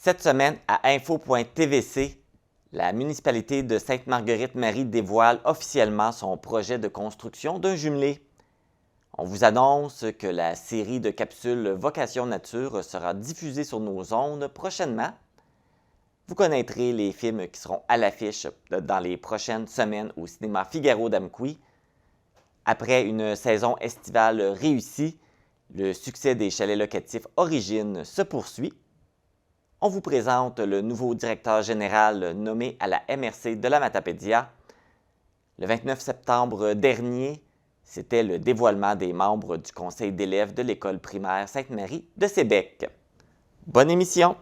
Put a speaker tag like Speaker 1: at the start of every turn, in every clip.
Speaker 1: Cette semaine, à info.tvc, la municipalité de Sainte-Marguerite-Marie dévoile officiellement son projet de construction d'un jumelé. On vous annonce que la série de capsules Vocation Nature sera diffusée sur nos ondes prochainement. Vous connaîtrez les films qui seront à l'affiche dans les prochaines semaines au cinéma Figaro d'Amqui. Après une saison estivale réussie, le succès des chalets locatifs Origine se poursuit. On vous présente le nouveau directeur général nommé à la MRC de la Matapédia. Le 29 septembre dernier, c'était le dévoilement des membres du conseil d'élèves de l'école primaire Sainte-Marie de Sébec. Bonne émission!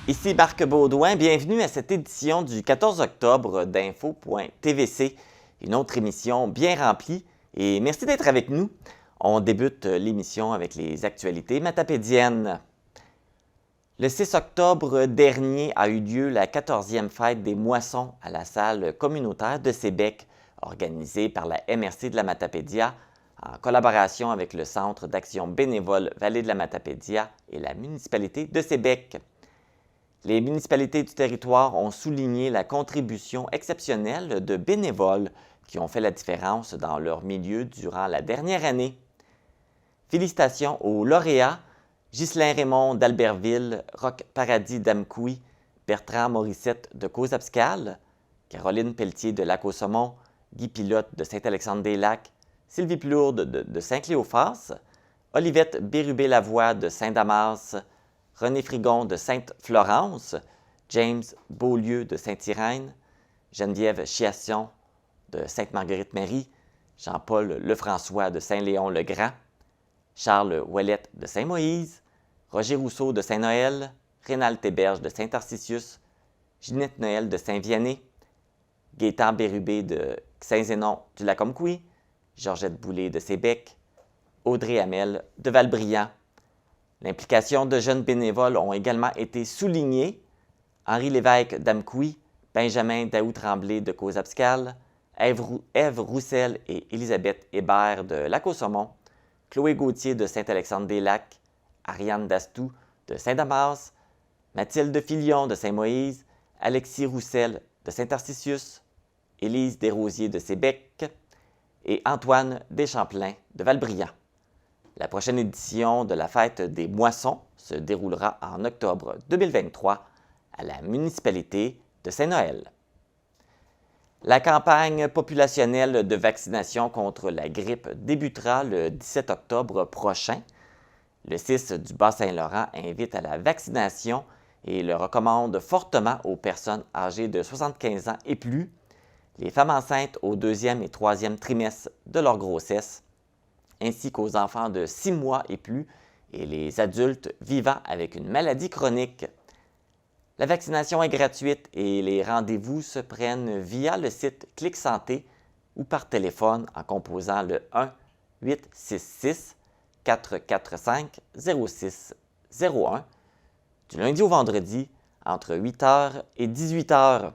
Speaker 1: Ici Marc Baudouin, bienvenue à cette édition du 14 octobre d'info.tvc, une autre émission bien remplie et merci d'être avec nous. On débute l'émission avec les actualités matapédiennes. Le 6 octobre dernier a eu lieu la 14e fête des moissons à la salle communautaire de Sébec, organisée par la MRC de la Matapédia en collaboration avec le Centre d'action bénévole Vallée de la Matapédia et la municipalité de Sébec. Les municipalités du territoire ont souligné la contribution exceptionnelle de bénévoles qui ont fait la différence dans leur milieu durant la dernière année. Félicitations aux lauréats Ghislain Raymond d'Albertville, Roch Paradis d'Amqui, Bertrand Morissette de Cauze-Abscale, Caroline Pelletier de Lac-au-Saumon, Guy Pilote de Saint-Alexandre-des-Lacs, Sylvie Plourde de Saint-Cléophas, Olivette Bérubé-Lavoie de Saint-Damas, René Frigon de Sainte-Florence, James Beaulieu de Saint-Irène, Geneviève Chiasson de Sainte-Marguerite-Marie, Jean-Paul Lefrançois de Saint-Léon-le-Grand, Charles Ouellette de Saint-Moïse, Roger Rousseau de Saint-Noël, Rénal Théberge de Saint-Tarcisius, Ginette Noël de Saint-Vianney, Gaétan Bérubé de Saint-Zénon du Lac-Omqui, Georgette Boulay de Sébec, Audrey Hamel de Valbriand. L'implication de jeunes bénévoles ont également été soulignées. Henri Lévesque d'Amqui, Benjamin Daou-Tremblay de Cauze-Abscale, Ève Roussel et Élisabeth Hébert de Lac-au-Saumon, Chloé Gauthier de Saint-Alexandre-des-Lacs, Ariane Dastou de Saint-Damas, Mathilde Filion de Saint-Moïse, Alexis Roussel de Saint-Tarcisius, Élise Desrosiers de Sébec et Antoine Deschamplain de Valbriand. La prochaine édition de la Fête des moissons se déroulera en octobre 2023 à la municipalité de Saint-Noël. La campagne populationnelle de vaccination contre la grippe débutera le 17 octobre prochain. Le CIS du Bas-Saint-Laurent invite à la vaccination et le recommande fortement aux personnes âgées de 75 ans et plus, les femmes enceintes au 2e et 3e trimestre de leur grossesse, ainsi qu'aux enfants de 6 mois et plus et les adultes vivant avec une maladie chronique. La vaccination est gratuite et les rendez-vous se prennent via le site Clic Santé ou par téléphone en composant le 1-866-445-0601 du lundi au vendredi entre 8h et 18h.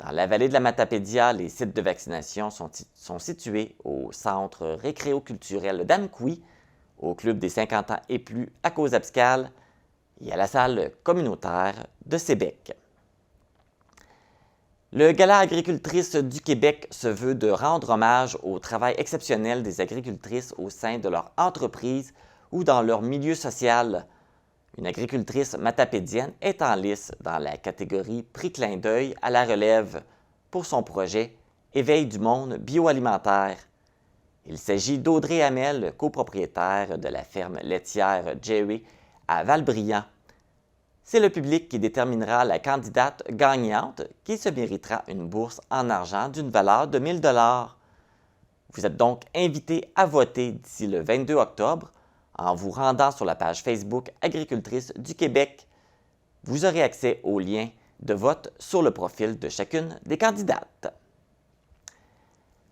Speaker 1: Dans la vallée de la Matapédia, les sites de vaccination sont situés au Centre récréo-culturel d'Amqui, au Club des 50 ans et plus à Cauze-Abscale et à la salle communautaire de Sébec. Le Gala agricultrice du Québec se veut de rendre hommage au travail exceptionnel des agricultrices au sein de leur entreprise ou dans leur milieu social. Une agricultrice matapédienne est en lice dans la catégorie Prix Clin d'œil à la relève pour son projet Éveil du monde bioalimentaire. Il s'agit d'Audrey Hamel, copropriétaire de la ferme laitière Jerry à Valbriand. C'est le public qui déterminera la candidate gagnante qui se méritera une bourse en argent d'une valeur de 1 000 $. Vous êtes donc invité à voter d'ici le 22 octobre en vous rendant sur la page Facebook Agricultrice du Québec. Vous aurez accès aux liens de vote sur le profil de chacune des candidates.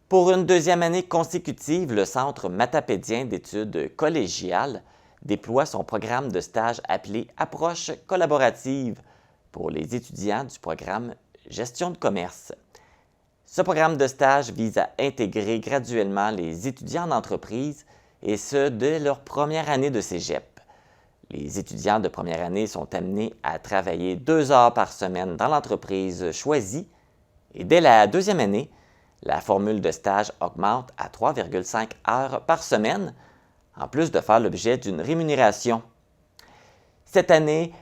Speaker 1: Pour une deuxième année consécutive, le Centre matapédien d'études collégiales déploie son programme de stage appelé Approche collaborative pour les étudiants du programme Gestion de commerce. Ce programme de stage vise à intégrer graduellement les étudiants en entreprise et ce, dès leur première année de cégep. Les étudiants de première année sont amenés à travailler 2 heures par semaine dans l'entreprise choisie et dès la deuxième année, la formule de stage augmente à 3,5 heures par semaine, en plus de faire l'objet d'une rémunération. Cette année,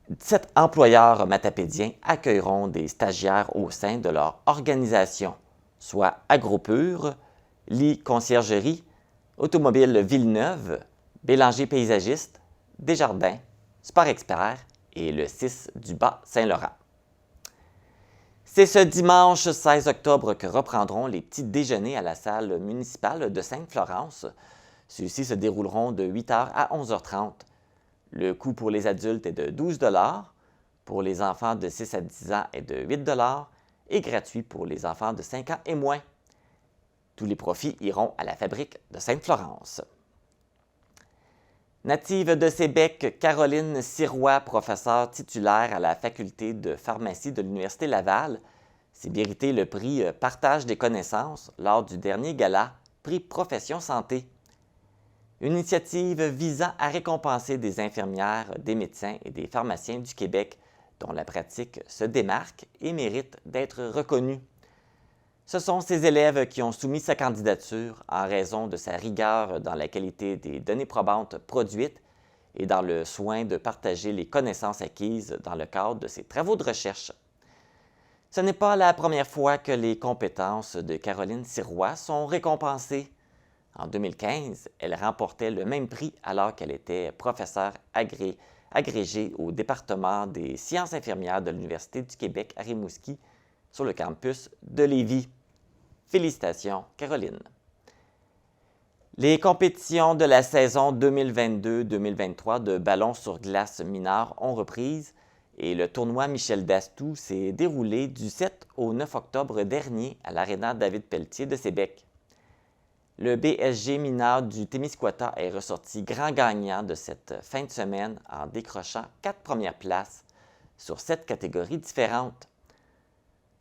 Speaker 1: 17 employeurs matapédiens accueilleront des stagiaires au sein de leur organisation, soit Agropur, Lit Conciergerie, Automobile Villeneuve, Bélanger Paysagiste, Desjardins, Sport Expert et le 6 du Bas-Saint-Laurent. C'est ce dimanche 16 octobre que reprendront les petits déjeuners à la salle municipale de Sainte-Florence. Ceux-ci se dérouleront de 8h à 11h30. Le coût pour les adultes est de 12 $, pour les enfants de 6 à 10 ans est de 8 $ et gratuit pour les enfants de 5 ans et moins. Tous les profits iront à la fabrique de Sainte-Florence. Native de Sébec, Caroline Sirois, professeure titulaire à la faculté de pharmacie de l'Université Laval, s'est mérité le prix Partage des connaissances lors du dernier gala Prix Profession Santé. Une initiative visant à récompenser des infirmières, des médecins et des pharmaciens du Québec dont la pratique se démarque et mérite d'être reconnue. Ce sont ces élèves qui ont soumis sa candidature en raison de sa rigueur dans la qualité des données probantes produites et dans le soin de partager les connaissances acquises dans le cadre de ses travaux de recherche. Ce n'est pas la première fois que les compétences de Caroline Sirois sont récompensées. En 2015, elle remportait le même prix alors qu'elle était professeure agrégée au département des sciences infirmières de l'Université du Québec à Rimouski sur le campus de Lévis. Félicitations, Caroline. Les compétitions de la saison 2022-2023 de ballon sur glace mineur ont reprise et le tournoi Michel Dastou s'est déroulé du 7 au 9 octobre dernier à l'Aréna David-Pelletier de Sébec. Le BSG mineur du Témiscouata est ressorti grand gagnant de cette fin de semaine en décrochant 4 premières places sur 7 catégories différentes.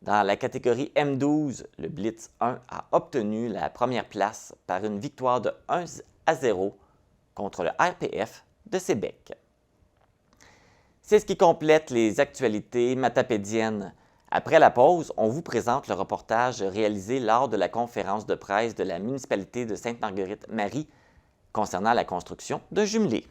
Speaker 1: Dans la catégorie M12, le Blitz 1 a obtenu la première place par une victoire de 1-0 contre le RPF de Sébec. C'est ce qui complète les actualités matapédiennes. Après la pause, on vous présente le reportage réalisé lors de la conférence de presse de la municipalité de Sainte-Marguerite-Marie concernant la construction de jumelés.